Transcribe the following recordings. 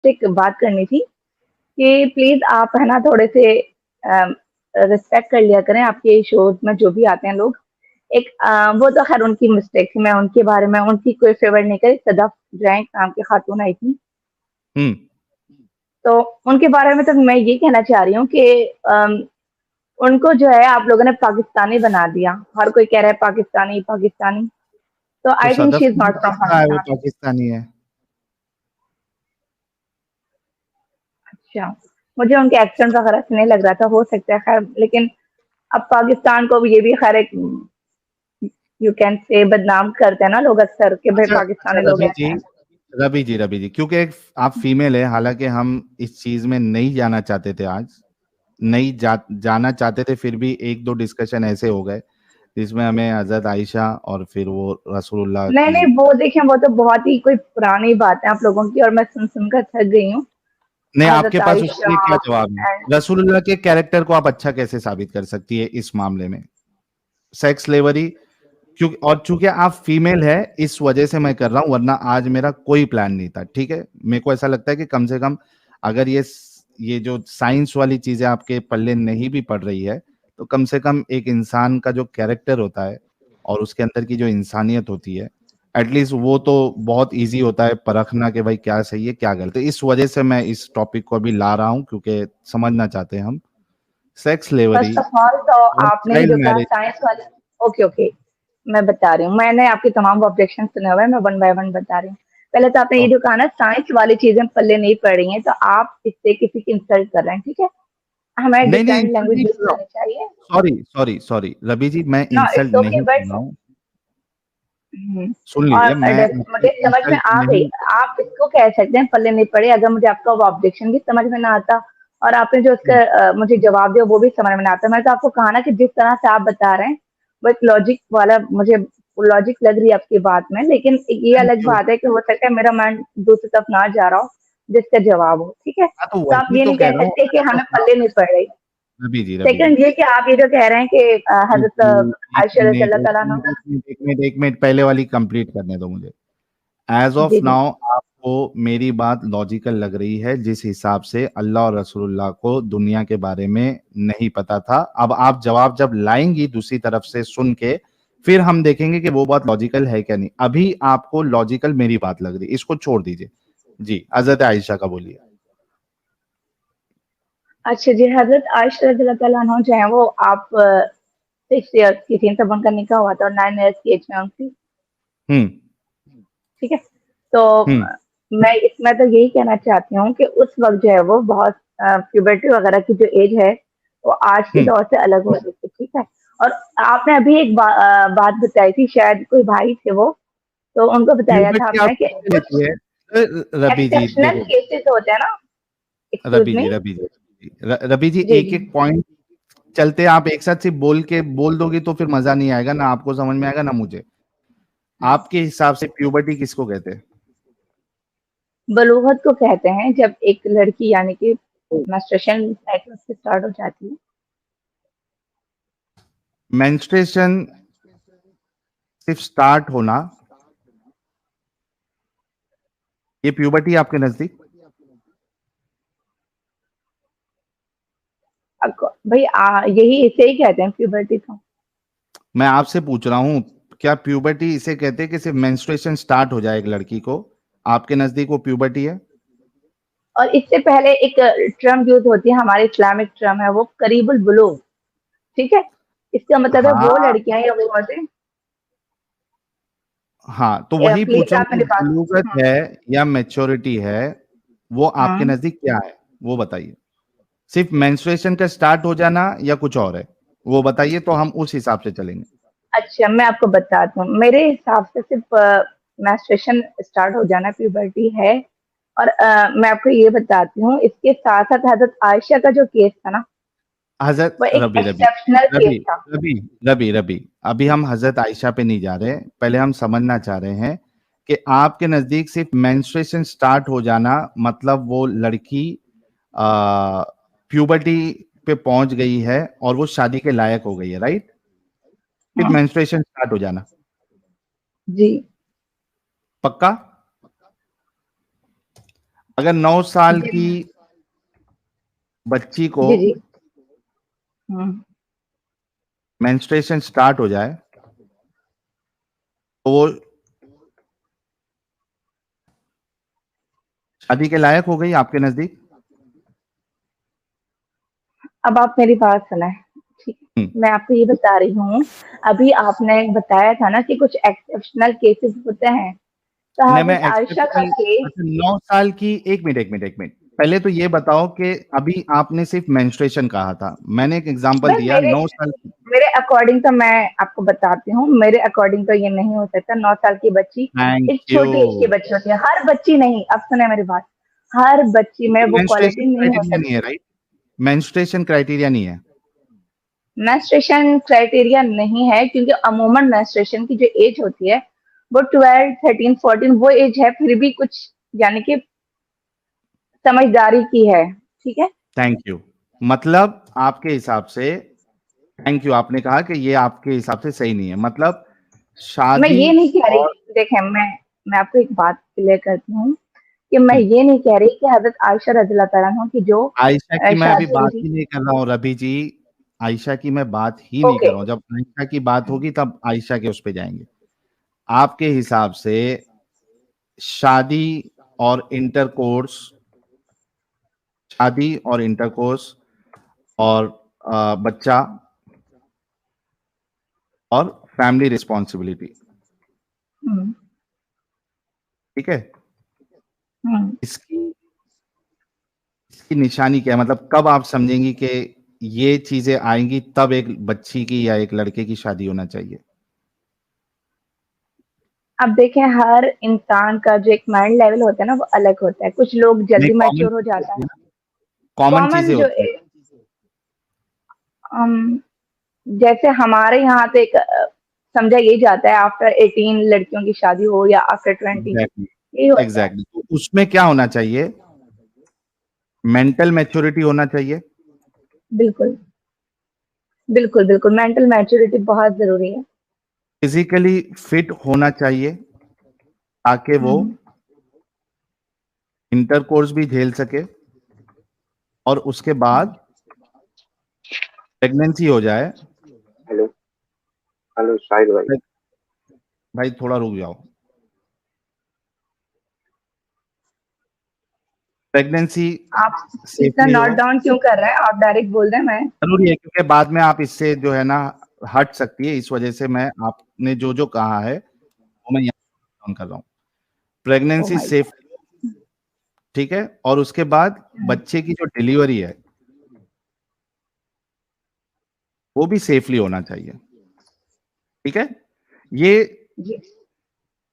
एक बात करनी थी कि प्लीज आप है ना थोड़े से रिस्पेक्ट कर लिया करें आपके शोज में जो भी आते हैं लोग। एक वो तो खैर उनकी मिस्टेक थी, मैं उनके बारे में उनकी कोई फेवर नहीं करी। सदफ जैंक नाम की खातून आई थी, हम्म। तो उनके बारे में तो मैं ये कहना चाह रही हूँ कि उनको जो है आप लोगों ने पाकिस्तानी बना दिया। हर कोई कह रहा है पाकिस्तानी पाकिस्तानी, तो तो I think Sadaf she is ने नॉट फ्रॉम किस कहा है वो पाकिस्तान। पाकिस्तानी है? अच्छा, मुझे उनके एक्सेंट वगैरह से नहीं लग रहा था, हो सकता है खैर। लेकिन अब पाकिस्तान को भी ये भी खैर एक यू कैन से बदनाम करते हैं ना लोग अक्सर कि भाई अच्छा अच्छा, पाकिस्तानी लोग ऐसे हैं। रवि जी, क्योंकि आप फीमेल है, हालांकि हम इस चीज में नहीं जाना चाहते थे आज, जाना चाहते थे, फिर भी एक दो डिस्कशन ऐसे हो गए जिसमें हमें हजरत आयशा और फिर वो रसूलुल्लाह नहीं की। नहीं, वो देखिए वो तो बहुत ही कोई पुरानी बात है आप लोगों की, और मैं सुन सुनकर थक गई हूँ। नहीं, आपके हजरत पास उसके लिए क्या आयशा जवाब है? एंड रसूलुल्लाह के कैरेक्टर को आप अच्छा कैसे साबित कर सकती है इस मामले में? सेक्स स्लेवरी, क्योंकि और चूंकि आप फीमेल है इस वजह से मैं कर रहा हूं, वरना आज मेरा कोई प्लान नहीं था। ठीक है, मेरे को ऐसा लगता है कि कम से कम अगर ये जो साइंस वाली चीजें आपके पल्ले नहीं भी पड़ रही है, तो कम से कम एक इंसान का जो कैरेक्टर होता है और उसके अंदर की जो इंसानियत होती है, एटलीस्ट वो तो बहुत इजी होता है परखना कि भाई क्या सही है क्या गलत है। इस वजह से मैं इस टॉपिक को अभी ला रहा हूं, क्योंकि समझना चाहते हैं हम sex slavery first of all तो और आपने ये चाइल्ड जो कहा मैरिज। साइंस वाले, ओके ओके, मैं बता रही हूँ। मैंने आपके तमाम ऑब्जेक्शन सुने हुए हैं, मैं वन बाय वन बता रही हूँ। पहले तो आपने ये जो कहा ना साइंस वाली चीजें पल्ले नहीं पड़ रही हैं, तो आप इससे किसी की इंसल्ट कर रहे हैं, ठीक है। हमें नहीं नहीं, डिसेंट इंसल्ट लैंग्वेज नहीं यूज कर रहा हूँ। करनी चाहिए। सॉरी रवि जी, मैं नो इंसल्ट इट्स ओके नहीं कर बट रहा हूँ। सुन और लीजिए, मैं मुझे समझ में इंसल्ट आ गई। नहीं। आप इसको कह सकते हैं पल्ले नहीं पड़े, अगर मुझे आपका वो ऑब्जेक्शन भी समझ में ना आता और आपने जो उसका मुझे जवाब दिया वो भी समझ में ना आता। मैं तो आपको कहा ना कि जिस तरह से आप बता रहे हैं वो एक लॉजिक वाला, मुझे लॉजिक लग रही है आपकी बात में। लेकिन ये थैंक अलग यू। बात है कि हो सकता है मेरा माइंड दूसरी तरफ ना जा रहा हो जिसका जवाब हो, ठीक है। हाँ, तो तो आप वही ये तो नहीं कह कह रहा हूँ। सकते कि अरे तो हमें आप, पल्ले नहीं पड़ रही। रवि जी, सेकंड ये कि आप ये जो कह रहे हैं कि एक हजरत आयशा रज़ी अल्लाह तआला अन्हा, एक मिनट पहले वाली कंप्लीट करने दो मुझे। एज ऑफ जी जी, नाउ आपको मेरी बात लॉजिकल लग रही है, जिस हिसाब से अल्लाह और रसूलुल्लाह को दुनिया के बारे में नहीं पता था। अब आप जवाब जब लाएंगी दूसरी तरफ से सुन के, फिर हम देखेंगे कि वो बात लॉजिकल है क्या नहीं। अभी आपको लॉजिकल मेरी बात लग रही, इसको छोड़ दीजिए। जी, हजरत आयशा का बोलिए। अच्छा जी। हजरत आयशा रज़ी अल्लाह तआला अन्हा जो है वो आप 6 इयर्स की थी तब उनका निकाह हुआ था, और 9 इयर्स की एज में उनकी, हम्म। ठीक है। तो हम्म। मैं इसमें तो यही कहना चाहती हूँ कि उस वक्त जो है वो बहुत प्यूबर्टी वगैरह की जो एज है वो आज के हम्म। दौर से अलग हो रही थी, ठीक है। और आपने अभी एक बात बताई थी, शायद कोई भाई थे वो, तो उनको बताया था प्यूबर्टी आप आपने कि कैसे कुछ लेती है? रबी जी एक्सेप्शनल देखो, केसेस होते हैं ना। एक्सक्यूज रबी मी। जी रबी जी रबी जी, जी एक जी। एक पॉइंट चलते आप एक साथ सिर्फ बोल दोगी तो फिर मजा नहीं आएगा, ना आपको समझ में आएगा ना मुझे। आपके हिसाब से प्यूबर्टी किसको कहते हैं? बलूगत को कहते हैं जब एक लड़की यानी कि मेंस्ट्रुएशन साइकिल से स्टार्ट हो जाती है। मेंस्ट्रुएशन सिर्फ स्टार्ट होना, ये प्यूबर्टी आपके नजदीक? भाई यही इसे ही कहते हैं प्यूबर्टी तो। मैं आपसे पूछ रहा हूँ, क्या प्यूबर्टी इसे कहते हैं कि सिर्फ मेंस्ट्रुएशन स्टार्ट हो जाए एक लड़की को? आपके नजदीक वो प्यूबर्टी है? और इससे पहले एक टर्म यूज होती है, हमारे इस्लामिक टर्म है वो करीबुल बुलूग, ठीक है। इसका मतलब है वो हाँ लड़कियां या वो औरतें, हाँ, तो वही पूछ प्लीज रहा हूँ आप कि मेरी बात। बलूगत है या मैच्योरिटी है, वो आपके हम्म। नजदीक क्या है वो बताइए। सिर्फ मेंस्ट्रुएशन का स्टार्ट हो जाना या कुछ और है, वो बताइए तो हम उस हिसाब से चलेंगे। अच्छा, मैं आपको बताती हूँ। मेरे हिसाब से सिर्फ मेंस्ट्रुएशन स्टार्ट हो जाना प्यूबर्टी है। और मैं आपको ये बताती हूँ, इसके साथ साथ हजरत आयशा का जो केस था ना, हजरत वो एक रबी रबी एक्सेप्शनल केस रबी था। रबी रबी अभी हम हजरत आयशा पे नहीं जा रहे, पहले हम समझना चाह रहे हैं कि आपके नजदीक सिर्फ मेंस्ट्रुएशन स्टार्ट हो जाना मतलब वो लड़की प्यूबर्टी पे पहुंच गई है और वो शादी के लायक हो गई है, राइट? सिर्फ हाँ मेंस्ट्रुएशन स्टार्ट हो जाना, जी। पक्का? अगर 9 साल जी की बच्ची को जी जी। हम्म। मेंस्ट्रुएशन स्टार्ट हो जाए तो वो शादी के लायक हो गई आपके नजदीक? अब आप मेरी बात सुने, ठीक है? हम्म। मैं आपको ये बता रही हूँ, अभी आपने बताया था ना कि कुछ एक्सेप्शनल केसेस होते हैं, तो नहीं, मैं हज़रत आयशा का एक्सेप्शनल, केस। अच्छा 9 साल की, एक मिनट पहले तो ये बताओ कि अभी आपने सिर्फ मेंस्ट्रुएशन कहा था, मैंने एक एग्जांपल मैं दिया मेरे 9 साल की। मेरे अकॉर्डिंग तो मैं आपको बताती हूँ, मेरे अकॉर्डिंग तो ये नहीं हो सकता। 9 साल की बच्ची थैंक एक यू। छोटी एज की बच्ची होती है, हर बच्ची नहीं, अब सुने मेरी बात, हर बच्ची में वो मेंस्ट्रुएशन क्वालिटी नहीं हो क्राइटेरिया नहीं है, सकती। राइट? मेंस्ट्रुएशन क्राइटेरिया नहीं है। मेंस्ट्रुएशन क्राइटेरिया नहीं है, क्योंकि अमूमन मेंस्ट्रुएशन की जो एज होती है वो 12, 13, 14 वो एज है, फिर भी कुछ यानी कि समझदारी की है, ठीक है। Thank you. मतलब आपके हिसाब से, थैंक यू, आपने कहा कि ये आपके हिसाब से सही नहीं है, मतलब मैं शादी ये नहीं कह रही, और देखें मैं आपको एक बात क्लियर करती हूँ कि मैं हम्म, ये नहीं कह रही कि हजरत आयशा रज़ियल्लाहु ताला अन्हा की जो आयशा की मैं अभी शादी हुई बात थी। ही नहीं कर रहा हूँ रवि जी, आयशा की मैं बात ही नहीं कर ओके। रहा हूँ। जब आयशा की बात होगी तब आयशा के उस पे जाएंगे। आपके हिसाब से शादी और इंटरकोर्स, शादी और इंटरकोर्स और बच्चा और फैमिली रिस्पॉन्सिबिलिटी, हम्म। ठीक है, हम्म। इसकी इसकी निशानी क्या है? मतलब कब आप समझेंगी कि ये चीजें आएंगी तब एक बच्ची की या एक लड़के की शादी होना चाहिए? अब देखें, हर इंसान का जो एक माइंड लेवल होता है ना वो अलग होता है, कुछ लोग नहीं, जल्दी कॉमन मैच्योर हो चीजें जाता होती है। है ना, कॉमन कॉमन चीजें जो होती है। अम, जैसे हमारे यहाँ तो एक समझा यही जाता है आफ्टर 18 लड़कियों की शादी हो या आफ्टर 20, एग्जैक्टली, यही होता है। एग्जैक्टली, तो उसमें क्या होना चाहिए? मेंटल मैच्योरिटी होना चाहिए, बिल्कुल बिल्कुल बिल्कुल, मेंटल मैच्योरिटी बहुत जरूरी है। फिजिकली फिट होना चाहिए ताकि वो हम्म। इंटरकोर्स भी झेल सके और उसके बाद प्रेगनेंसी हो जाए। हेलो। हेलो शाहिद भाई। भाई थोड़ा रुक जाओ। प्रेगनेंसी आप इतना सेफली नोट हो, डाउन क्यों कर रहे हैं? आप डायरेक्ट बोल दें। मैं जरूरी है क्योंकि बाद में आप इससे जो है ना हट सकती है, इस वजह से मैं आपने जो जो कहा है वो मैं यहाँ डाउन कर रहा हूँ। ओ प्रेगनेंसी माय सेफ, ठीक है, और उसके बाद गॉड। बच्चे की जो डिलीवरी है वो भी सेफली होना चाहिए, ठीक है। ये जी।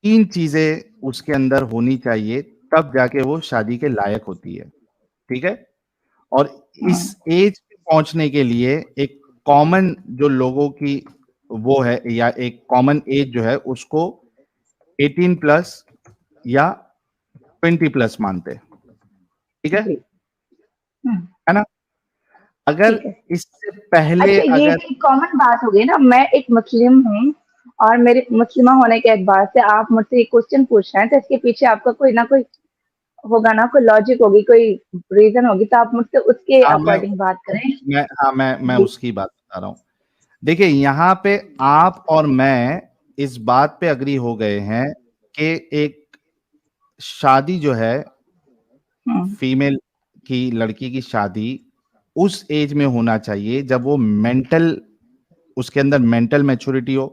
3 चीजें उसके अंदर होनी चाहिए, तब जाके वो शादी के लायक होती है, ठीक है। और इस हम्म। एज पे पहुंचने के लिए एक कॉमन जो लोगों की वो है, या एक कॉमन एज जो है उसको 18 प्लस या 20 प्लस मानते हैं, ठीक जी। है ना? अगर ठीक है। इससे पहले अच्छा, ये अगर भी कॉमन बात हो गई ना, मैं एक मुस्लिम हूँ और मेरे मुस्लिमा होने के एतबार से आप मुझसे एक क्वेश्चन पूछ रहे हैं, तो इसके पीछे आपका कोई ना कोई होगा ना, कोई लॉजिक होगी, कोई रीजन होगी, तो आप मुझसे उसके हाँ अकॉर्डिंग बात करें। मैं जी। उसकी बात बता रहा हूँ। देखिए यहाँ पे आप और मैं इस बात पे अग्री हो गए हैं कि एक शादी जो है, हम्म। फीमेल की, लड़की की शादी उस एज में होना चाहिए जब वो मेंटल, उसके अंदर मेंटल मैच्योरिटी हो,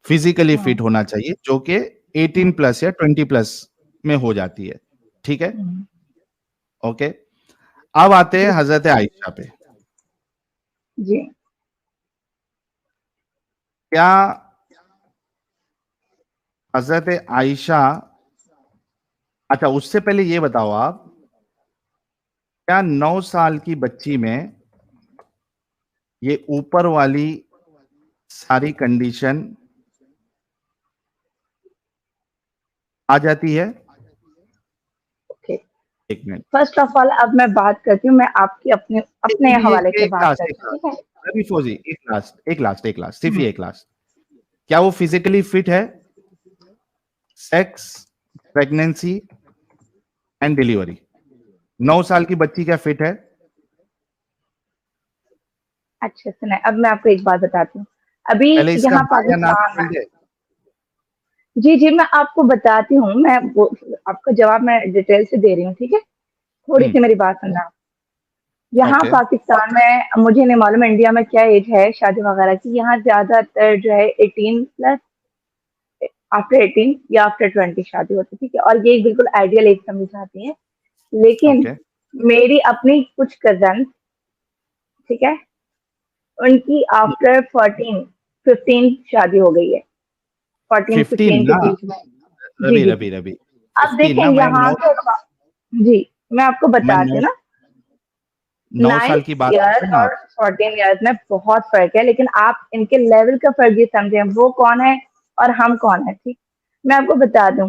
फिजिकली हम्म। फिट होना चाहिए, जो कि 18 प्लस या 20 प्लस में हो जाती है, ठीक है, हम्म। ओके। अब आते हैं जी हजरत आयशा पे। जी। क्या हजरत आयशा, अच्छा उससे पहले ये बताओ आप, क्या 9 साल की बच्ची में ये ऊपर वाली सारी कंडीशन आ जाती है? ओके। एक मिनट, फर्स्ट ऑफ ऑल अब मैं बात करती हूँ, मैं आपकी अपने अपने हवाले से एक बात लास्ट, करती हूँ, ठीक है। रवि फौजी, एक लास्ट, सिर्फ हम्म। ये एक लास्ट। क्या वो फिजिकली फिट है? सेक्स, प्रेगनेंसी एंड डिलीवरी, 9 साल की बच्ची क्या फिट है? अच्छा सुना, अब मैं आपको एक बात बताती हूँ। अभी पहले इसका यहाँ हाँ या ना पाकिस्तान बोल में, दे। जी जी मैं आपको बताती हूँ, मैं वो आपका जवाब मैं डिटेल से दे रही हूँ, ठीक है? थोड़ी सी मेरी बात सुनना। यहाँ ओके पाकिस्तान में मुझे नहीं मालूम इंडिया में क्या एज है शादी वगैरह की, यहाँ ज्यादातर जो है 18+, आफ्टर 18 या आफ्टर 20 शादी होती है, ठीक है? और ये बिल्कुल आइडियल एज समझी जाती है। लेकिन ओके मेरी अपनी कुछ कजन, ठीक है, उनकी आफ्टर 14-15 शादी हो गई है, 15 14-15 के ना बीच में। जी रवि जी रवि जी। रवि अब 15 देखें ना मैं यहाँ 9 के, जी मैं आपको मैं बताती 9 हूँ ना, 9 साल 9 की बात कर ईयर्स रहे हैं ना और आप? 14 ईयर्स में बहुत फर्क है, लेकिन आप इनके लेवल का फर्क भी समझें, वो कौन है और हम कौन है, ठीक? मैं आपको बता दूं,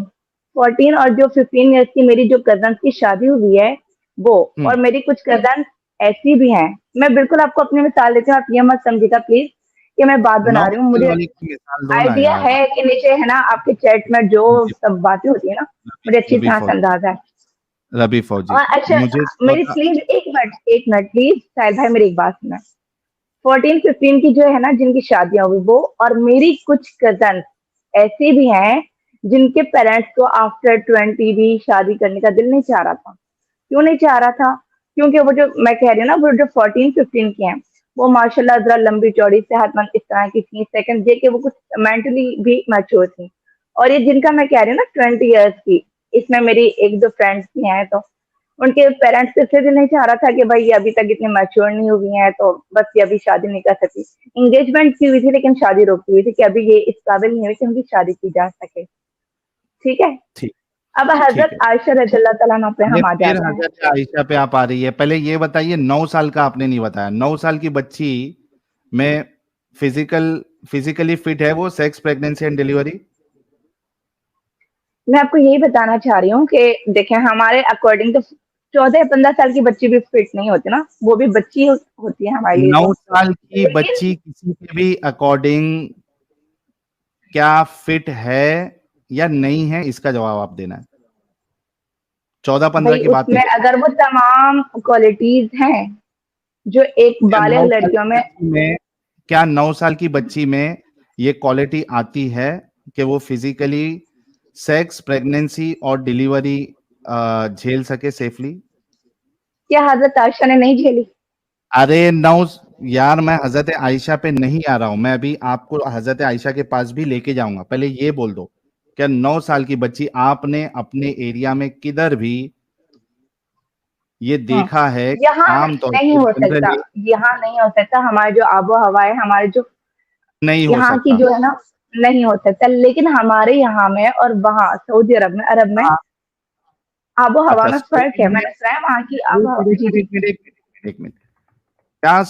14 और जो 15 ईयर्स की मेरी जो कजन की शादी हुई है वो, और मेरी कुछ कजन ऐसी भी हैं। मैं बिल्कुल आपको अपनी मिसाल देती हूँ, आप ये मत समझिएगा प्लीज कि मैं बात 9 बना रही हूँ। साल मुझे वाली की मिसाल दो ना आइडिया यार। है कि नीचे है ना आपके चैट में जो रवि सब बातें होती है ना, मुझे अच्छी रवि तरह से फौजी अंदाजा है। रवि फौजी और अच्छा, मुझे मेरी थोड़ा प्लीज एक मिनट प्लीज साहिल भाई, मेरी एक बात सुना। 14-15 की जो है ना जिनकी शादियां हुई वो, और मेरी कुछ कजन ऐसी भी हैं जिनके पेरेंट्स को आफ्टर 20 भी शादी करने का दिल नहीं चाह रहा था। क्यों नहीं चाह रहा था? क्योंकि वो जो मैं कह रही हूँ ना, वो जो 14-15 की हैं, वो माशाल्लाह जरा लंबी चौड़ी सेहतमंद इस तरह की थी। सेकंड ये कि वो कुछ मेंटली भी मैच्योर थी। और ये जिनका मैं कह रही हूँ ना 20 ईयर्स की, इसमें मेरी एक दो फ्रेंड्स भी हैं, तो उनके पेरेंट्स से इसलिए नहीं चाह रहा था कि भाई ये अभी तक इतने मैच्योर नहीं हुई हैं, तो बस ये अभी शादी नहीं कर सकती। एंगेजमेंट की हुई थी लेकिन शादी रोकी हुई थी कि अभी ये इस काबिल नहीं हुई कि उनकी शादी की जा सके, ठीक है? ठीक अब ठीक हजरत है। आयशा रज़ियल्लाहु तआला अन्हा पे ये हम आ फिर जाते हैं। हजरत आयशा पे आप आ रही है। पहले ये बताइए 9 साल का आपने नहीं बताया। 9 साल की बच्ची में फिजिकली फिट है वो? Sex pregnancy and delivery? मैं आपको यही बताना चाह रही हूँ कि देखें हमारे अकॉर्डिंग तो 14 या 15 साल की बच्ची भी फिट नहीं होती ना, वो भी बच्ची होती है हमारे लिए 9 तो। साल की लेकिन बच्ची किसी के भी अकॉर्डिंग क्या फिट है या नहीं है, इसका जवाब आप देना है। 14-15 भाई की बात नहीं उसमें कर अगर वो तमाम क्वालिटीज हैं जो एक क्या बालिग 9 साल लड़कियों की में। बच्ची में क्या 9 साल की बच्ची में ये क्वालिटी आती है कि वो फिजिकली सेक्स प्रेगनेंसी और डिलीवरी झेल सके सेफली? क्या हजरत आयशा ने नहीं झेली? अरे 9 यार, मैं हजरत आयशा पे नहीं आ रहा हूं। मैं अभी आपको हजरत आयशा के पास भी लेके जाऊंगा। पहले ये बोल दो, क्या 9 साल की बच्ची आपने अपने एरिया में किधर भी ये हम्म, देखा है यहाँ आमतौर नहीं पे हो सकता, जनरली? यहाँ नहीं हो सकता। हमारे जो आबो हवा है, हमारे जो नहीं हो यहाँ की सकता। जो है ना, नहीं हो सकता। लेकिन हमारे यहाँ में और वहाँ सऊदी अरब में हाँ, आबो हवा अच्छा में फर्क है। सऊदी में मैंने सुना है वहाँ की आबो एक हवा, मिनट जी एक जी। मिनट एक मिनट एक मिनट क्या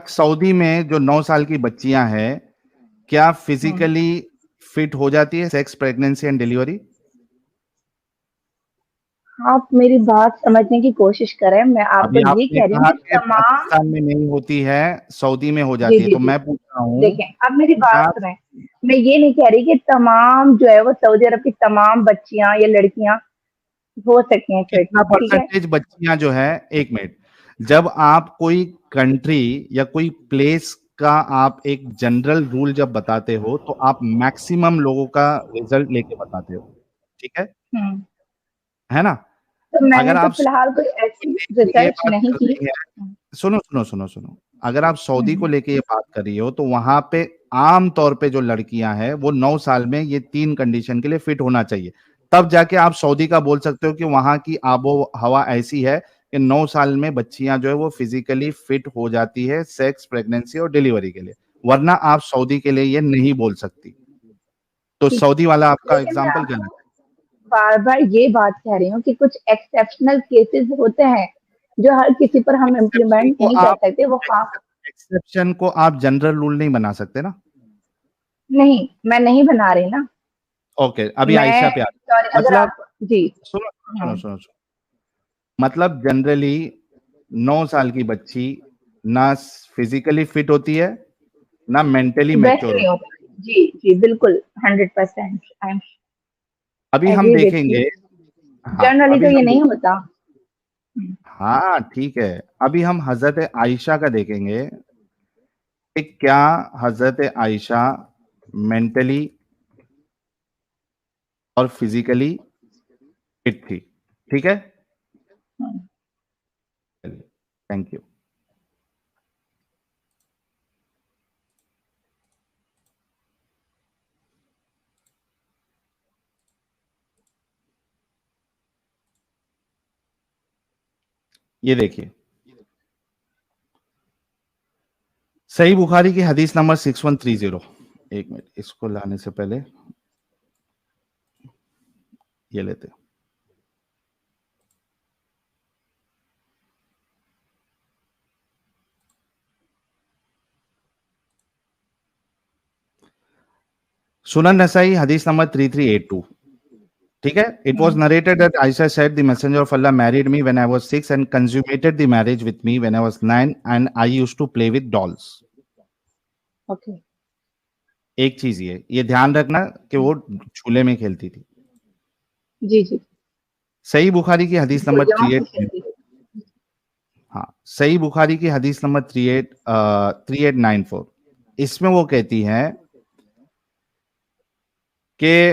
सऊदी में जो 9 साल की बच्चियां हैं, क्या हम्म, फिजिकली फिट हो जाती है सेक्स प्रेगनेंसी एंड डिलीवरी? आप मेरी बात समझने की कोशिश करें। मैं आपको अभी ये आपने कह रही हूँ कहा कि कि तमाम, पाकिस्तान में नहीं होती है, सऊदी में हो जी जाती है, जी तो जी, मैं पूछ रहा हूँ देखें अब मेरी बात क्या सुनें। मैं ये नहीं कह रही कि तमाम जो है वो सऊदी अरब की तमाम बच्चियां या लड़कियां हो सकती हैं फिट, कितना ठीक है? परसेंटेज बच्चियां जो है, एक मिनट, जब आप कोई कंट्री या कोई प्लेस का आप एक जनरल रूल जब बताते हो तो आप मैक्सिमम लोगों का रिजल्ट लेके बताते हो, ठीक हम्म, है ना? तो मैंने अगर तो आप फिलहाल कोई सऊदी को ऐसी लेके ये रिसर्च बात नहीं कर की। रही है, सुनो सुनो सुनो सुनो, अगर आप सऊदी को हम्म, लेके ये बात कर रही हो तो वहां पे आम तौर पे जो लड़कियां हैं वो 9 साल में ये 3 कंडीशन के लिए फिट होना चाहिए, तब जाके आप सऊदी का बोल सकते हो कि वहां की आबो हवा ऐसी है कि 9 साल में बच्चियां जो है वो फिजिकली फिट हो जाती है सेक्स प्रेगनेंसी और डिलीवरी के लिए, वरना आप सऊदी के लिए ये नहीं बोल सकती। तो ठीक सऊदी वाला है। आपका लेकिन मैं एग्जाम्पल आपको गलत है। बार बार ये बात कह रही हूँ कि कुछ एक्सेप्शनल केसेस होते हैं जो हर किसी पर हम एक्सेप्शन इम्प्लीमेंट को नहीं कर आप सकते, वो खास। एक्सेप्शन को आप जनरल रूल नहीं बना सकते ना। नहीं, मैं नहीं बना रही ना। ओके, अभी आयशा मैं पे आ, सॉरी अगर मतलब आप, जी। सुनो सुनो हम्म, सुनो सुनो, मतलब जनरली 9 साल की बच्ची ना फिजिकली फिट होती है ना मेंटली वैसे मैच्योर नहीं होती होगा, जी बिल्कुल 100% आई एम अभी हम एग्री विथ देखेंगे। यू। हाँ, जनरली अभी तो ये हम नहीं होता। हाँ ठीक है, अभी हम हजरत आयशा का देखेंगे कि क्या हजरत आयशा मेंटली और फिजिकली फिट थी। ठीक है, थैंक यू। ये देखिए, सही बुखारी की हदीस नंबर 6130। एक मिनट, इसको लाने से पहले ये लेते हैं। सुनन नसाई हदीस नंबर 3382। ठीक है, it was narrated that Aisha said the messenger of Allah married me when I was 6 and consummated the marriage with me when I was 9 and I used to play with dolls. Okay. एक चीज ये ध्यान रखना कि वो झूले में खेलती थी। जी सही बुखारी की हदीस नंबर गुड़ियाओं से 38। खेलती थी। हाँ, सही बुखारी की हदीस नंबर 3894। इसमें वो कहती हैं कि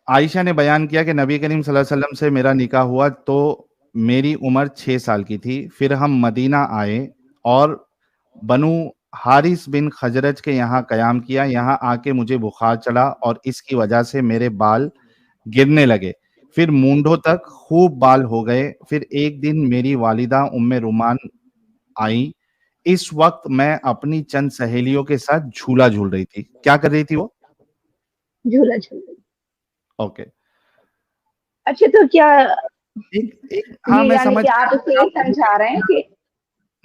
आयशा ने बयान किया कि नबी करीम सल्लल्लाहु अलैहि वसल्लम से मेरा निकाह हुआ तो मेरी उम्र 6 साल की थी। फिर हम मदीना आए और बनु हारिस बिन खजरज के यहाँ कयाम किया। यहाँ आके मुझे बुखार चढ़ा और इसकी वजह से मेरे बाल गिरने लगे, फिर मूंढों तक खूब बाल हो गए। फिर एक दिन मेरी वालिदा उम्मे रुमान आई। इस वक्त मैं अपनी चंद सहेलियों के साथ झूला झूल रही थी। क्या कर रही थी वो? झूला झूल रही। ओके। अच्छा तो क्या हाँ ये मैं यानी समझ कि आप इसे गया। ये समझा रहे हैं कि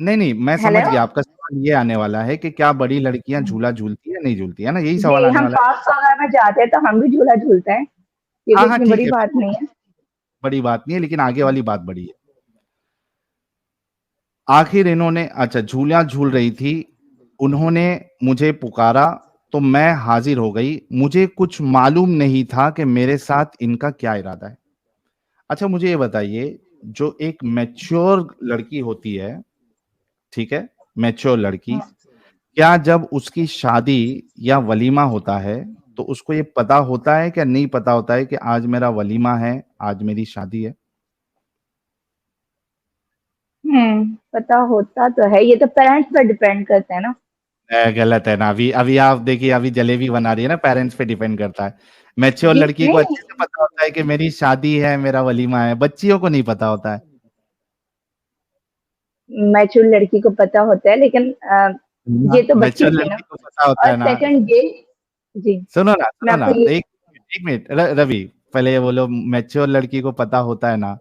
नहीं मैं समझ हेलो गया, आपका सवाल ये आने वाला है कि क्या बड़ी लड़कियां झूला झूलती है नहीं झूलती है ना, यही सवाल जी आने हम वाला है। पार्क वगैरह में जाते हैं तो हम भी झूला झूलते हैं। ये हाँ कोई हाँ इतनी ठीक बड़ी है, बात नहीं है। बड़ी बात नहीं है, लेकिन आगे वाली बात बड़ी है। आखिर इन्होंने, अच्छा, झूला झूल रही थी, उन्होंने मुझे पुकारा तो मैं हाजिर हो गई। मुझे कुछ मालूम नहीं था कि मेरे साथ इनका क्या इरादा है। अच्छा मुझे ये बताइए, जो एक मैच्योर लड़की होती है, ठीक है, मैच्योर लड़की, क्या जब उसकी शादी या वलीमा होता है तो उसको ये पता होता है क्या नहीं पता होता है कि आज मेरा वलीमा है, आज मेरी शादी है? पता होता तो है, ये तो पेरेंट्स पर डिपेंड करता है ना। गलत है ना। अभी अभी आप देखिए, अभी जलेबी बना रही है ना, पेरेंट्स पे डिपेंड करता है। मैच्योर जी लड़की को नहीं, अच्छे से पता होता है कि मेरी शादी है, मेरा वलीमा है, बच्चियों को नहीं पता होता है। मैच्योर लड़की को पता होता है लेकिन ये तो बच्ची मैच्योर थी ना। लड़की को पता होता और है ना। सेकंड ये, जी मैं सुनो ना, आपको ये, एक मिनट, रवि, पहले ये बोलो, मैच्योर लड़की को पता होता है ना।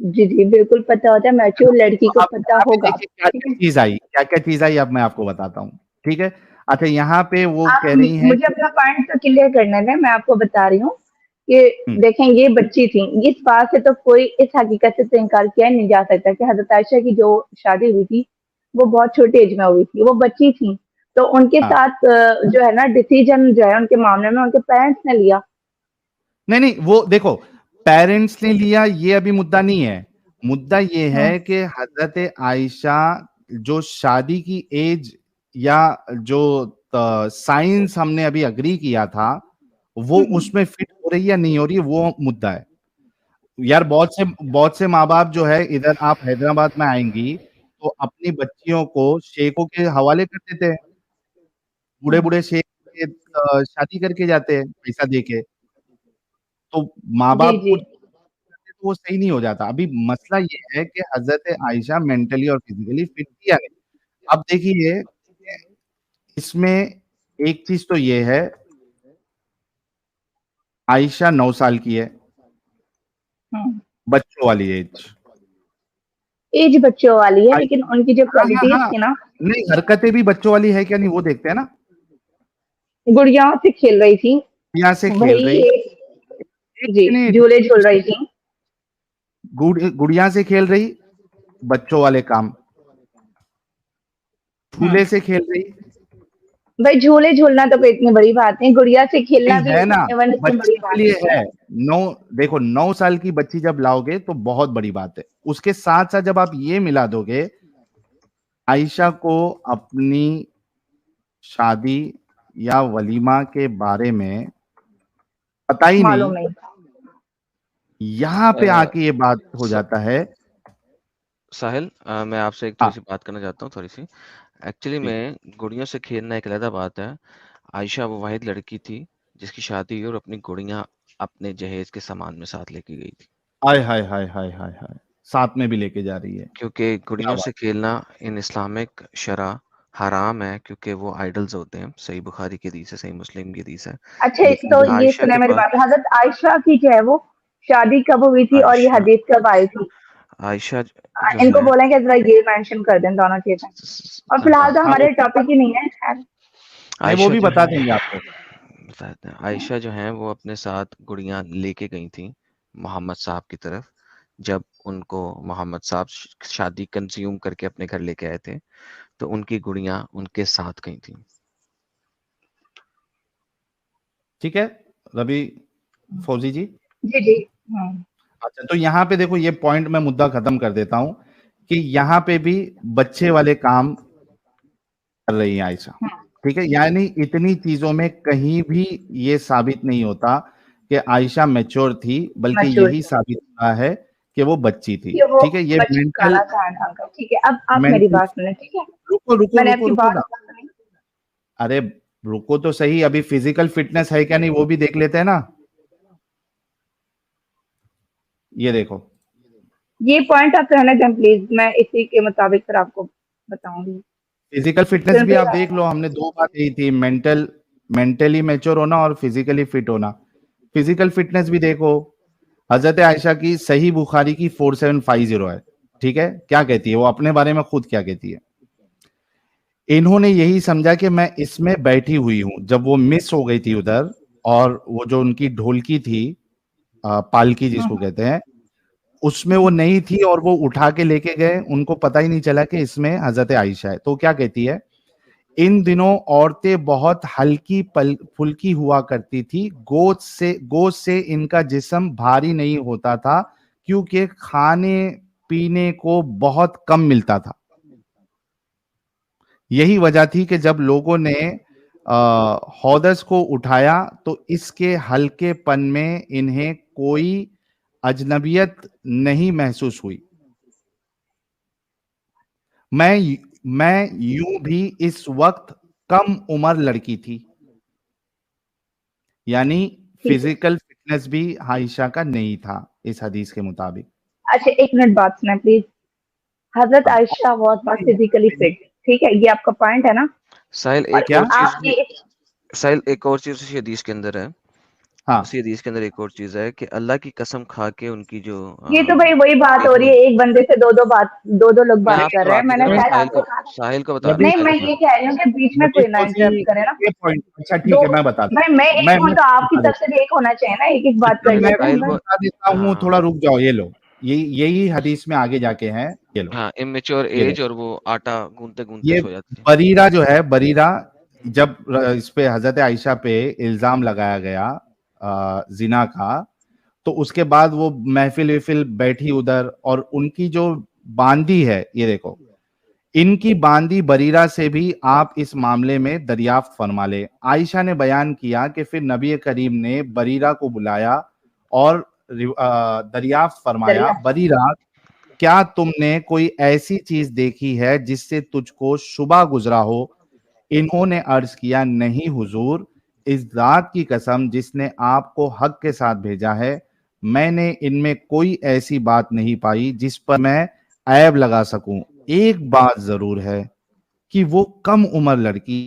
जी बिल्कुल पता होता है, मैच्योर लड़की तो को अब पता यहाँ पे होगा। देखिए क्या ठीक क्या है, चीज आई, क्या क्या चीज आई, अब मैं आपको बताता हूँ। ठीक है, अच्छा यहाँ पे वो आप कह रही हैं मुझे अपना पॉइंट तो क्लियर करने दें, मैं आपको बता रही हूँ कि हम्म, देखें ये बच्ची थी, इस बात से तो कोई इस हकीकत से तो इनकार किया नहीं जा सकता कि हजरत आयशा की जो शादी हुई थी वो बहुत छोटे एज में हुई थी, वो बच्ची थी। तो उनके हाँ, साथ जो है ना डिसीजन जो है उनके मामले में उनके पेरेंट्स ने लिया। नहीं वो देखो, पेरेंट्स ने लिया ये अभी मुद्दा नहीं है। मुद्दा ये हम्म है कि हजरत आयशा जो शादी की एज या जो साइंस हमने अभी अग्री किया था वो हम्म, उसमें फिट हो रही है या नहीं हो रही है, वो मुद्दा है। यार बहुत से माँ बाप जो है, इधर आप हैदराबाद में आएंगी तो अपनी बच्चियों को शेखों के हवाले कर देते हैं। बूढ़े हम्म। बूढ़े शेख के शादी करके जाते हैं पैसा दे के। तो माँ बाप जी कुछ करते तो वो सही नहीं हो जाता। अभी मसला ये है कि हजरत आयशा मेंटली और फिजिकली फिट थी या नहीं। अब देखिए, इसमें एक चीज तो ये है, आयशा 9 साल की है, हम्म बच्चों वाली एज। एज बच्चों वाली है लेकिन उनकी जो हाँ हाँ क्वालिटीज हाँ, थी ना, नहीं हरकतें भी बच्चों वाली है क्या नहीं वो देखते हैं ना। गुड़ियाओं से खेल रही थी, यहाँ से खेल वही रही, एक, एक जी मिनट, झूले झूल रही थी। गुड़िया से खेल रही, बच्चों वाले काम, हम्म झूले से खेल रही, भाई झूले झूलना तो कोई इतनी बड़ी बात नहीं, गुड़िया से खेलना भी है ना, इवन इतनी बच्चे बड़ी के बात लिए नहीं है। 9 साल की बच्ची जब लाओगे तो बहुत बड़ी बात है। उसके साथ साथ जब आप ये मिला दोगे, आयशा को अपनी शादी या वलीमा के बारे में पता ही मालूम नहीं, नहीं। यहाँ पे आके ये बात हो जाता है। साहिल, मैं आपसे एक हाँ, थोड़ी सी बात करना चाहता हूँ, थोड़ी सी। एक्चुअली जी। में गुड़ियों से खेलना एक अलग बात है। आयशा वो वाहिद लड़की थी जिसकी शादी हुई और अपनी गुड़ियां अपने जहेज के सामान में साथ लेके गई थी, हाय हाय हाय हाय हाय हाय, साथ में भी लेके जा रही है। क्योंकि क्या गुड़ियों बात। से खेलना इन इस्लामिक शरा हराम है, क्योंकि वो आइडल्स होते हैं। सही बुखारी की हदीस है, सही मुस्लिम की हदीस है। अच्छा, एक लेकिन तो ये आयशा सुने के मेरी पास बात, हजरत आयशा की जो है वो शादी कब हुई थी और ये आयशा हदीस कब आई थी? आयशा जो इनको है बोलें कि जरा ये मेंशन कर दें दोनों चीजें। और फिलहाल तो हाँ, हमारे टॉपिक ही नहीं है, खैर। नहीं वो आयशा भी जो बता है देंगे आपको। बताते हैं। आयशा जो है वो अपने साथ गुड़ियां लेके गई थी मोहम्मद साहब की तरफ। जब उनको मोहम्मद साहब शादी कंज्यूम करके अपने घर लेके आए थे, तो उनकी गुड़ियां उनके साथ गई थी। ठीक है रवि फौजी जी। जी जी। हम्म। अच्छा, तो यहाँ पे देखो, ये पॉइंट मैं मुद्दा खत्म कर देता हूं कि यहाँ पे भी बच्चे वाले काम कर रही है आयशा। ठीक है, यानी इतनी चीजों में कहीं भी ये साबित नहीं होता कि आयशा मैच्योर थी, बल्कि मशहूर यही साबित होता है कि वो बच्ची थी। कि वो ठीक है, ये मेंटल बचकाना था ढंग का। ठीक है, अब आप मेरी मेंटल बात सुने, ठीक है? रुको रुको मैंने रुको आपकी रुको बात ना। सुनी। अरे रुको तो सही, अभी फिजिकल फिटनेस है क्या नहीं वो भी देख लेते हैं ना। ये देखो, ये पॉइंट आप रहने दें प्लीज, मैं इसी के मुताबिक फिर आपको बताऊंगी। फिजिकल फिटनेस भी सिंपल आप देख लो, हमने दो बात यही थी, मेंटली मैच्योर होना और फिजिकली फिट होना। फिजिकल फिटनेस भी देखो, हजरत आयशा की सही बुखारी की 4750 है। ठीक है, क्या कहती है वो अपने बारे में, खुद क्या कहती है? इन्होंने यही समझा कि मैं इसमें बैठी हुई हूं। जब वो मिस हो गई थी उधर, और वो जो उनकी ढोलकी थी, पालकी जिसको कहते हैं, उसमें वो नहीं थी और वो उठा के लेके गए, उनको पता ही नहीं चला कि इसमें हजरत आयशा है। तो क्या कहती है, इन दिनों औरतें बहुत हल्की पल फुल्की हुआ करती थी, गोद से इनका जिस्म भारी नहीं होता था, क्योंकि खाने पीने को बहुत कम मिलता था। यही वजह थी कि जब लोगों ने हौदस को उठाया तो इसके हल्केपन में इन्हें कोई अजनबियत नहीं महसूस हुई। मैं यूं भी इस वक्त कम उम्र लड़की थी। यानी ठीक है। फिजिकल फिटनेस भी आयशा का नहीं था इस हदीस के मुताबिक। अच्छा, एक मिनट बात सुना प्लीज। हजरत हाँ, आयशा बहुत फिजिकली फिट, ठीक है, ये आपका पॉइंट है ना? साहिल, और एक क्या? और चीज आप भी ये साहिल, एक और चीज उसी हदीस के अंदर है। हाँ, उसी हदीस के अंदर एक और चीज है कि अल्लाह की कसम खा के उनकी जो ये तो भाई वही बात हो रही बेटियां। है, एक बंदे से दो दो लोग मैं बात कर आपकी रहे हैं। बात नहीं कर मैंने रहा, मैं शायद साहिल आपसे को कहा था। साहिल को बता रवि नहीं, साहिल मैं को ये बता कह रही हूँ कि बीच में रवि कोई ना फौजी, इंटरप्ट करे ना। ये पॉइंट, अच्छा दो ठीक है, मैं बताता भाई, मैं हूँ। एक हूँ तो आपकी बता तरफ देता से भी एक होना चाहिए ना, एक एक हूँ। बात अच्छा, कर मैं लेते हैं साहिल भाई। को। बता देता हूँ, हाँ, थोड़ा रुक जाओ। ये लो, यही हदीस में आगे जाके है। ये लो, हाँ, इमेच्योर ये एज, देखो, और वो आटा गूंथते गूंथते ये सो जाती है। बरीरा जो है, बरीरा, जब इस पे हजरत आयशा पे इल्जाम लगाया गया जिना का, तो उसके बाद वो महफिल विफिल बैठी उधर, और उनकी जो बांदी है, ये देखो, इनकी बांदी बरीरा से भी आप इस मामले में दरियाफ्त फरमा ले। आयशा ने बयान किया कि फिर नबी करीम ने बरीरा को बुलाया और दरियाफ्त फरमाया, दरिया। बरीरा, क्या तुमने कोई ऐसी चीज देखी है जिससे तुझको शुबा गुजरा हो? इन्होंने अर्ज किया, नहीं हुजूर, इस जात की कसम जिसने आपको हक के साथ भेजा है, मैंने इनमें कोई ऐसी बात नहीं पाई जिस पर मैं ऐब लगा सकूं। एक बात जरूर है कि वो कम उम्र लड़की,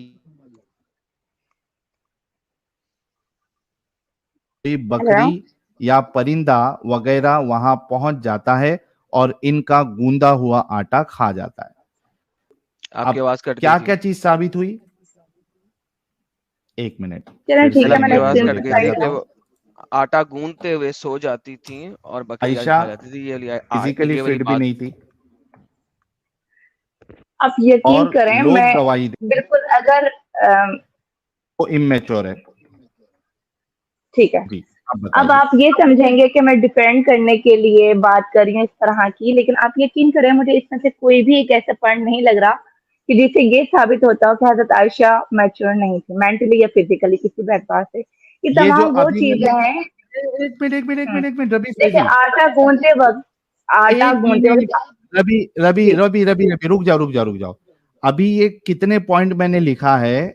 कोई हेलो। बकरी या परिंदा वगैरह वहां पहुंच जाता है और इनका गूंदा हुआ आटा खा जाता है। आपकी अब आवाज कट गई क्या थी। क्या चीज साबित हुई? एक मिनट, चलो फिर ठीक साहिल, से है, आपकी मैंने आवाज रिव्यू कट गई देता थी सिंपलीफाई हूं। कि कर। वो आटा गूंथते हुए सो जाती थी और बकरी आज आयशा खा जाती थी। फिजिकली ये वाली फिट भी बात। नहीं थी। आप यकीन और करें लोग मैं गवाही दे बिल्कुल अगर वो इमेच्योर है। ठीक है, जी, आप अब बताइए। आप ये समझेंगे कि मैं डिफेंड करने के लिए बात कर रही हूँ इस तरह की, लेकिन आप यकीन करें मुझे इसमें से कोई भी एक ऐसा पॉइंट नहीं लग रहा कि जिससे ये साबित होता हो कि हज़रत आयशा मैच्योर नहीं थी मेंटली या फिजिकली किसी भी एतबार से। ये ये जो तमाम वो अभी चीज़ें हैं। एक मिनट, एक मिनट, एक हुँ, मिनट, एक मिनट, रबी देखिए फैजी, आटा एक गूँथते मिनट, वक़्त रबी रबी जी, रबी रबी रबी रुक जाओ, रुक जाओ, रुक जाओ। अभी ये कितने पॉइंट मैंने लिखा है,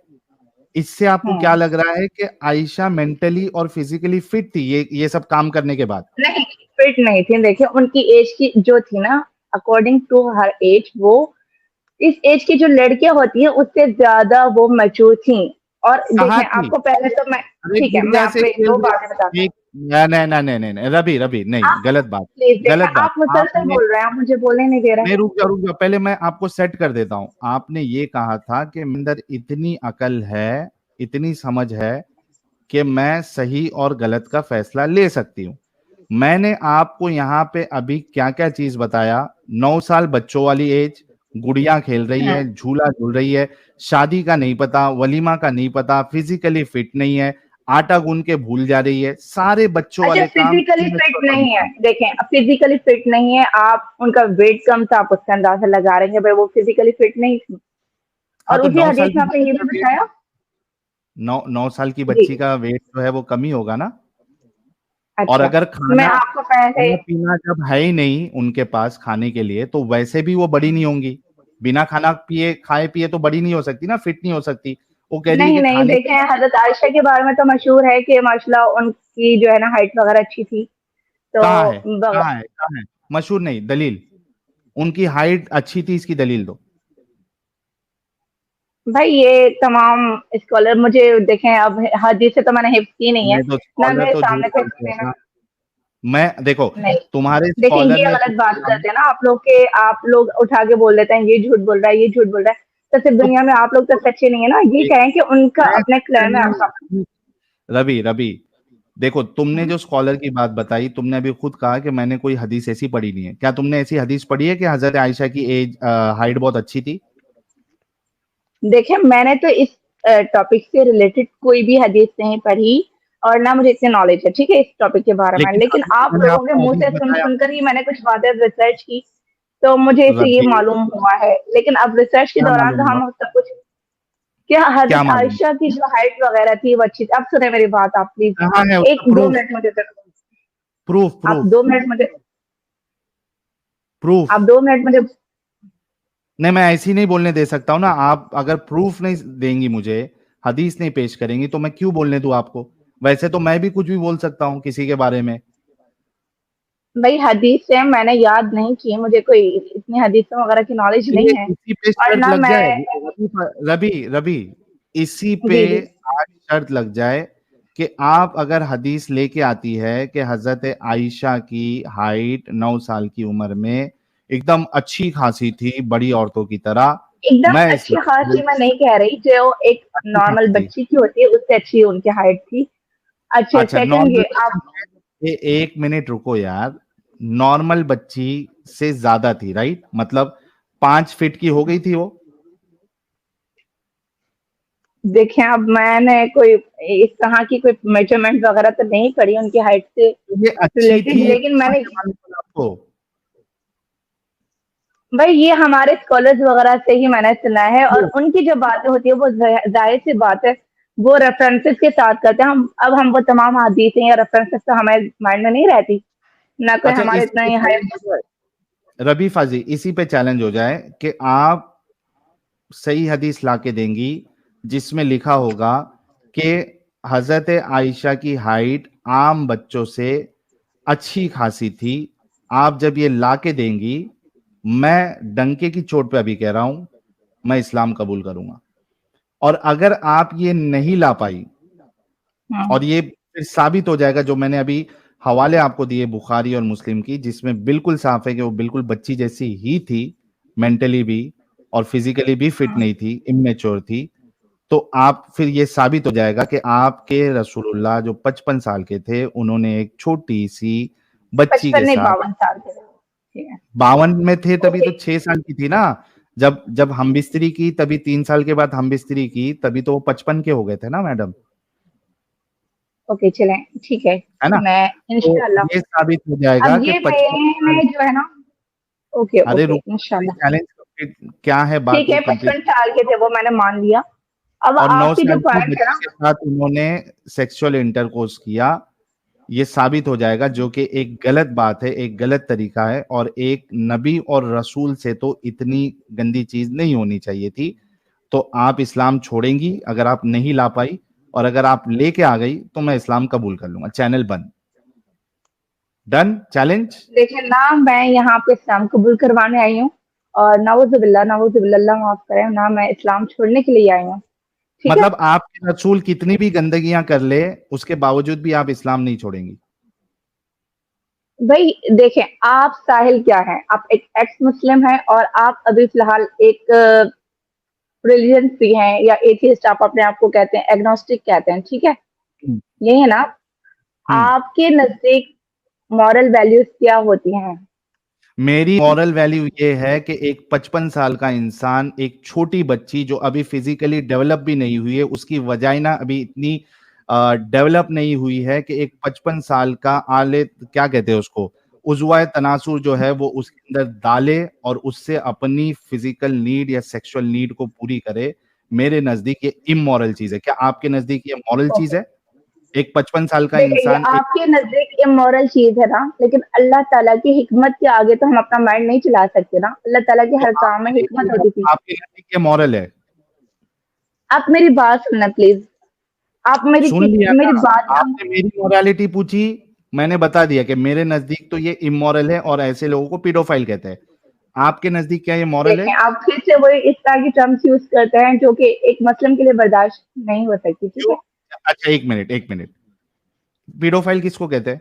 इससे आपको क्या हुँ। लग रहा है कि आयशा मेंटली और फिजिकली फिट थी ये सब काम करने के बाद? नहीं, फिट नहीं थी। देखिए उनकी एज की जो थी ना, अकॉर्डिंग टू हर एज, वो इस एज की जो लड़कियाँ होती हैं उससे ज़्यादा वो मैच्योर थीं। और कहाँ देखें थी? आपको पहले तो मैं अरे ठीक है, मैं गुड़िया से आपको खेल 1-2 बातें बताती रही हूँ। एक नहीं, नहीं, नहीं, नहीं, नहीं, रबी, रबी नहीं, आप गलत बात, प्लीज़ देखें, गलत बात। आप मुसलसल आपने बोल रहे हैं, आप मुझे बोलने नहीं दे रहे। नहीं, रुक जाओ, पहले मैं आपको सेट कर देता हूँ। आपने ये कहा था कि मेरे अंदर इतनी अकल है, इतनी समझ है कि मैं सही और गलत का फैसला ले सकती हूँ। मैंने आपको यहाँ पे अभी क्या-क्या चीज़ बताया, 9 साल बच्चों वाली एज, गुड़िया खेल रही हुँ। है, झूला झूल रही है, शादी का नहीं पता, वलीमा का नहीं पता, फिज़िकली फिट नहीं है, आटा गूँथ के भूल जा रही है, सारे बच्चों अच्छा वाले काम फिज़िकली फिट इमेच्योर नहीं बनते है, हैं। देखें अब फिज़िकली फिट नहीं है, आप उनका वेट कम था, आप उसका अंदाज़ा लगा रहे हैं भाई वो फिज़िकली फिट नहीं थी। हाँ, और तो उसी 9 हदीस साल में की आपने ये बच्ची का भी वेट बताया 9 साल की जी, बच्ची का वेट जो है वो कम ही होगा ना? और अच्छा। अगर मैं आपको पहले खाना-पीना जब है ही नहीं उनके पास खाने के लिए, तो वैसे भी वो बड़ी नहीं होंगी। बिना खाना पिए खाए-पिए तो बड़ी नहीं हो सकती ना, फिट नहीं हो सकती। वो कह रही है नहीं, कि नहीं, खाने देखें हज़रत आयशा के बारे में तो मशहूर है कि माशाल्लाह उनकी जो है ना हाइट वग़ैरह अच्छी थी। तो कहाँ है? बग कहाँ है? कहाँ है? मशहूर नहीं, दलील। उनकी हाइट अच्छी थी इसकी दलील दो। भाई ये तमाम स्कॉलर मुझे देखें अब हदीस से तो मैंने हिफ़्ज़ की नहीं है, नहीं तो ना स्कॉलर मेरे तो झूठ सामने कोई बोलते सुने हैं ना ना। मैं देखो, नहीं। तुम्हारे देखिए स्कॉलर ये ने गलत बात पूछा करते हैं ना आप लोग उठा के बोल देते हैं ये झूठ बोल रहा है, ये झूठ बोल रहा है। तो सिर्फ़ तो दुनिया में आप लोग तो सच्चे नहीं है ना, ये कहें कि उनका मैं अपने क्लेम है आपका। रवि, रवि, देखो तुमने जो स्कॉलर की बात बताई, तुमने अभी खुद कहा कि मैंने कोई हदीस ऐसी पढ़ी नहीं है। क्या तुमने ऐसी हदीस पढ़ी है कि हज़रत आयशा की हाइट बहुत अच्छी थी? देखिए मैंने तो इस टॉपिक से रिलेटेड कोई भी हदीस नहीं पढ़ी और ना मुझे इतनी नॉलेज है, ठीक है, इस टॉपिक के बारे में। लेकिन लेकिन अभी आप मैंने लोगों के आपको मुँह हदीस से बताया। सुन कर ही मैंने कुछ बातें रिसर्च की, तो मुझे इससे ये रबी, मालूम हुआ है। लेकिन अब रिसर्च के क्या दौरान मालूम तो हुआ? हम सब कुछ क्या क्या हज़रत मालूम? आयशा की जो हाइट वग़ैरह थी वो अच्छी थी। अब सुने मेरी बात आप प्लीज़, कहाँ है उसका 1-2 प्रूफ? मिनट मुझे दे प्रूफ, आप प्रूफ, 2 मिनट मुझे प्रूफ। आप 2 मिनट मुझे नहीं, मैं ऐसे ही नहीं बोलने दे सकता हूँ ना। आप अगर प्रूफ नहीं देंगी मुझे, हदीस नहीं पेश करेंगी, तो मैं क्यों बोलने दूँ आपको? वैसे तो मैं भी कुछ भी बोल सकता हूँ किसी के बारे में। भई हदीस से मैंने याद नहीं की, मुझे कोई इतनी हदीसों वग़ैरह की नॉलेज ये नहीं है इसी पे और शर्त ना लग जाए मैं रबी, रबी, इसी पे जी, जी। आज शर्त लग जाए कि आप अगर हदीस लेके आती है कि हज़रत आयशा की हाइट 9 साल की उम्र में एकदम अच्छी खासी थी, बड़ी औरतों की तरह, एकदम मैं इस्लाम अच्छी-खासी कबूल मैं नहीं कह रही, जो एक अच्छी नॉर्मल खासी थी। बच्ची की होती है उससे अच्छी उनकी हाइट थी। अच्छा अच्छा, सेकंड नॉर्मल ये आप बच्ची 1 मिनट रुको यार। नॉर्मल बच्ची से ज़्यादा थी, राइट? मतलब 5 फीट की हो गई थी वो? देखें अब मैंने कोई इस तरह की कोई मेज़रमेंट वग़ैरह तो नहीं पढ़ी उनकी हाइट से ये अच्छी रिलेटेड, थी, लेकिन मैंने कहाँ से मालूम आपको? भाई ये हमारे स्कॉलर्स वग़ैरह से ही मैंने सुना है और उनकी जो बातें होती है वो ज़ाहिर-सी बात है, वो रेफ़रेंसेस के साथ करते हैं। हम वो तमाम हदीसें या रेफ़रेंसेस तो हमारे माइंड में नहीं रहती, ना कोई अच्छा, हमारे इसी इतना पे ही हाई चैलेंज हो जाए, रबी फाजी, इसी पे चैलेंज हो जाए कि आप सही हदीस लाके देंगी जिसमें लिखा होगा कि हजरत आयशा की हाइट आम बच्चों से अच्छी खासी थी। आप जब ये लाके देंगी, मैं डंके की चोट पे अभी कह रहा हूं, मैं इस्लाम कबूल करूंगा। और अगर आप ये नहीं ला पाई हुँ, और ये फिर साबित हो जाएगा, जो मैंने अभी हवाले आपको दिए बुखारी और मुस्लिम की, जिसमें बिल्कुल साफ है कि वो बिल्कुल बच्ची जैसी ही थी, मेंटली भी और फिजिकली भी फिट हुँ। नहीं थी, इमेच्योर थी। तो आप फिर ये साबित हो जाएगा कि आपके रसूलुल्लाह जो 55 साल के थे, उन्होंने एक छोटी-सी बच्ची 55 के नहीं साथ 52 साल के थे। ठीक है, 52 में थे तभी ओके। तो 6 साल की थी ना। जब जब हम बिस्तरी की तभी 3 साल के बाद हम बिस्तरी की तभी तो वो 55 के हो गए थे ना मैडम, ओके चलें, ठीक है। है ना? मैं तो इंशाल्लाह ये साबित हो जाएगा अब कि ये 55 साल। मैंने जो है ना, ओके, अरे ओके, रुको, इंशाल्लाह। चैलेंज क्या है, बात ठीक वो है, कंप्लीट। 55 साल के थे वो, मैंने मान लिया। अब और 9 आपकी जो साल की पॉइंट है बच्ची ना, के साथ उन्होंने सेक्सुअल इंटरकोर्स किया, ये साबित हो जाएगा, जो कि एक गलत बात है, एक गलत तरीका है, और एक नबी और रसूल से तो इतनी गंदी चीज नहीं होनी चाहिए थी। तो आप इस्लाम छोड़ेंगी अगर आप नहीं ला पाई, और अगर आप लेके आ गई तो मैं इस्लाम कबूल कर लूंगा। चैनल बंद। Done challenge. देखिए ना, मैं यहाँ पे इस्लाम कबूल करवाने आई हूँ, और नाउजुबिल्लाह नाउजुबिल्लाह, अल्लाह माफ करे ना, मैं इस्लाम छोड़ने के लिए आई हूँ। ठीक है मतलब आपके रसूल कितनी भी गंदगियां कर ले, उसके बावजूद भी आप इस्लाम नहीं छोड़ेंगी? भाई, देखें, आप साहिल क्या है, आप एक एक्स मुस्लिम हैं, और आप अभी फिलहाल एक रिलीजन फ्री हैं, या एथियस्ट आप अपने आप को कहते हैं, एग्नोस्टिक कहते हैं, ठीक है, हम्म। यही है ना? हम्म। आपके नजदीक मॉरल वैल्यूज क्या होती हैं? मेरी मॉरल वैल्यू ये है कि एक 55 साल का इंसान, एक छोटी बच्ची जो अभी फिजिकली डेवलप भी नहीं हुई है, उसकी वजाइना अभी इतनी डेवलप नहीं हुई है कि एक 55 साल का आले, क्या कहते हैं उसको, उजवा तनासुर जो है वो उसके अंदर डाले और उससे अपनी फिजिकल नीड या सेक्सुअल नीड को पूरी करे। मेरे नजदीक ये इमोरल चीज है। क्या आपके नजदीक ये मॉरल चीज ओके, है? एक 55 साल का देखिए, ये इंसान एक, आपके नजदीक इमोरल चीज है ना, लेकिन अल्लाह ताला की हिकमत के आगे तो हम अपना माइंड नहीं चला सकते ना। अल्लाह ताला के तो हर काम में हिकमत होती थी। आपके नजदीक ये मॉरल है? आप मेरी बात सुनना प्लीज। आप सुन लिया मेरी ना? बात ना, आपने मेरी मोरालिटी पूछी, मैंने बता दिया कि मेरे नजदीक तो ये इमोरल है और ऐसे लोगों को पीडोफाइल कहते हैं। आपके नजदीक क्या ये मॉरल है? देखें, आप फिर से वही इस तरह की टर्म्स यूज करते हैं जो कि एक मुस्लिम के लिए बर्दाश्त नहीं हो सकती, ठीक क्यों? है? अच्छा, एक मिनट, एक मिनट। पीडोफाइल किसको कहते हैं?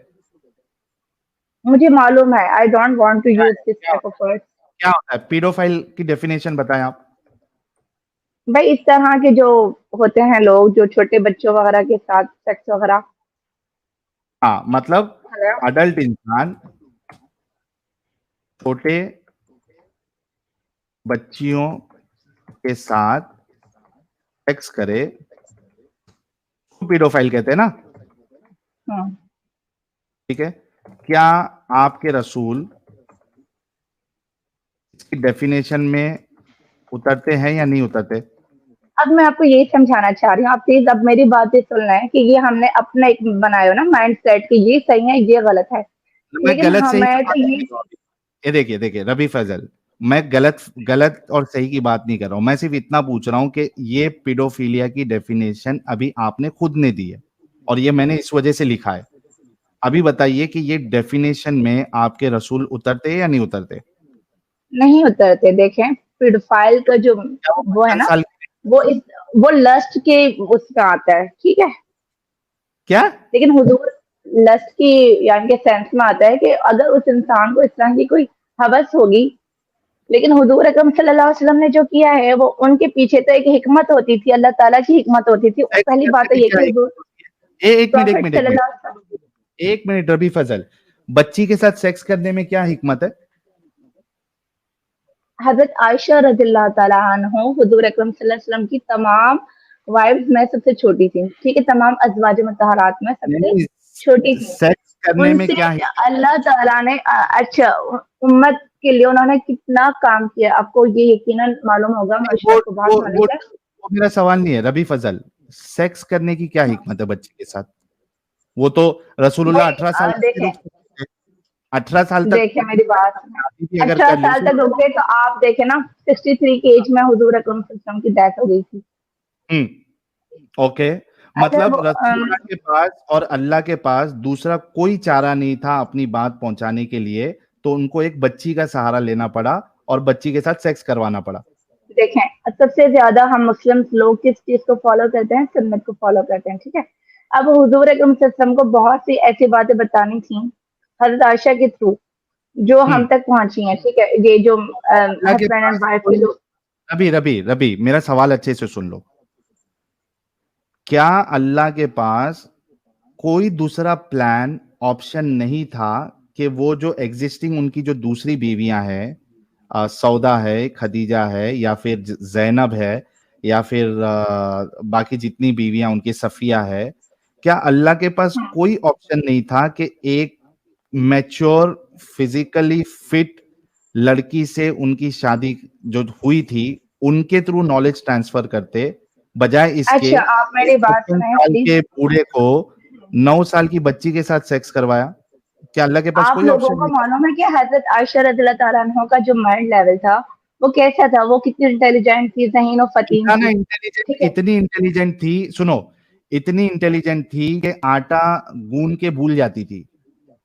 मुझे मालूम है, आई डोंट वांट टू क्या यूज है? दिस क्या टाइप ऑफ वर्ड। क्या होता है पीडोफाइल की डेफिनेशन बताएं आप। भाई, इस तरह के जो होते हैं लोग, जो छोटे बच्चों वगैरह के साथ सेक्स वगैरह। हाँ, मतलब हेलो? अडल्ट इंसान छोटे बच्चियों के साथ सेक्स करे, पीडोफाइल कहते हैं ना? हाँ, ठीक है। क्या आपके रसूल इसकी डेफिनेशन में उतरते हैं या नहीं उतरते? अब मैं आपको यही समझाना चाह रही हूँ, आप प्लीज अब मेरी बातें सुन रहे हैं कि ये हमने अपना एक बनाया हो ना माइंड सेट कि ये सही है, ये गलत है। मैं लेकिन गलत सही की हमें बात तो नहीं ये, कर रहा हूँ। ये देखिए, देखिए रबी फजल, मैं गलत गलत और सही की बात नहीं कर रहा हूं। मैं सिर्फ इतना पूछ रहा हूं कि ये पीडोफिलिया की डेफिनेशन अभी आपने खुद ने दी है और ये मैंने इस वजह से लिखा है। अभी बताइए कि ये डेफिनेशन में आपके रसूल उतरते हैं या नहीं उतरते? नहीं उतरते। देखें, पेडोफाइल का जो क्या वो वो है 55 ना, साल वो इस वो लस्ट के उसमें आता है, ठीक है? क्या? लेकिन हुजूर लस्ट की यानी के सेंस में आता है कि अगर उस इंसान को इस तरह की कोई हवस होगी, लेकिन हुजूर अकरम सल्लल्लाहु अलैहि वसल्लम ने जो किया है वो उनके पीछे तो एक हिकमत होती थी, अल्लाह ताला की हिकमत होती थी। सेक्स पहली करने बात तो में ये क्या कि हुजूर हिकमत होती है? एक मिनट, एक प्रॉफिट मिनट, एक मिनट, सल्लल्लाहु अलैहि वसल्लम, एक मिनट रबी फजल, बच्ची के साथ सेक्स करने में क्या हिकमत है? हजरत आयशा रज़ियल्लाहु ताला अन्हा हुजूर अकरम सल्लल्लाहु अलैहि वसल्लम की तमाम वाइफ्स में सबसे छोटी थी, ठीक है? तमाम अज़वाज मुतहहारात में सबसे नहीं, छोटी थी। सेक्स करने में उनसे क्या हिकमत है? अल्लाह ताला ने अच्छा, उम्मत के लिए उन्होंने कितना काम किया, आपको ये यकीनन मालूम होगा, नहीं, माशाअल्लाह आपको बहुत नॉलेज है। वो मेरा सवाल नहीं है रबी फजल। सेक्स करने की क्या हिकमत है बच्ची के साथ? वो तो रसूलुल्लाह भाई 18 साल तक भी देखें, रुक सकते हैं। 18 साल तक देखें मेरी बात, शादी भी अगर 18 कर ली साल तक रुक गए तो आप देखें ना, 63 की एज में हुजूर अकरम सल्लल्लाहु अलैहि वसल्लम की डेथ हो गई थी। ओके। अगर वो मतलब रसूलुल्लाह के पास और अल्लाह के पास दूसरा कोई चारा नहीं था अपनी बात पहुंचाने के लिए, तो उनको एक बच्ची का सहारा लेना पड़ा और बच्ची के साथ सेक्स करवाना पड़ा। देखें, सबसे ज्यादा हम मुस्लिम लोग किस चीज को फॉलो करते हैं? सुन्नत को फॉलो करते हैं, ठीक है? अब हुजूर अकरम सल्लल्लाहु अलैहि वसल्लम को बहुत सी ऐसी बातें बतानी थी हजरत आयशा के थ्रू, जो हम हम्म तक पहुंची हैं, ठीक है? ये जो अल्लाह के हस्बैंड पास एंड वाइफ की कोई, जो, रबी रबी रबी मेरा सवाल अच्छे से सुन लो। क्या अल्लाह के पास कोई दूसरा प्लान ऑप्शन नहीं था कि वो जो एग्जिस्टिंग उनकी जो दूसरी बीवियां हैं सौदा है, खदीजा है, या फिर जैनब है, या फिर बाकी जितनी बीवियां उनकी सफिया है, क्या अल्लाह के पास कोई ऑप्शन नहीं था कि एक मैच्योर फिजिकली फिट लड़की से उनकी शादी जो हुई थी उनके थ्रू नॉलेज ट्रांसफर करते, बजाय इसके अच्छा, आप मेरी बात 55 सुने साल प्लीज। के बूढ़े को 9 साल की बच्ची के साथ सेक्स करवाया? क्या अल्लाह के पास आप कोई लोगों ऑप्शन को नहीं था? मालूम है कि हजरत आयशा रज़ियल्लाहु ताला अन्हा का जो माइंड लेवल था वो कैसा था? वो कितनी इंटेलिजेंट थी, ज़हीन और फतीन इतना थी, इंटेलिजेंट, ठीक है। इतनी इंटेलिजेंट थी, सुनो, इतनी इंटेलिजेंट थी कि आटा गूंद के भूल जाती थी।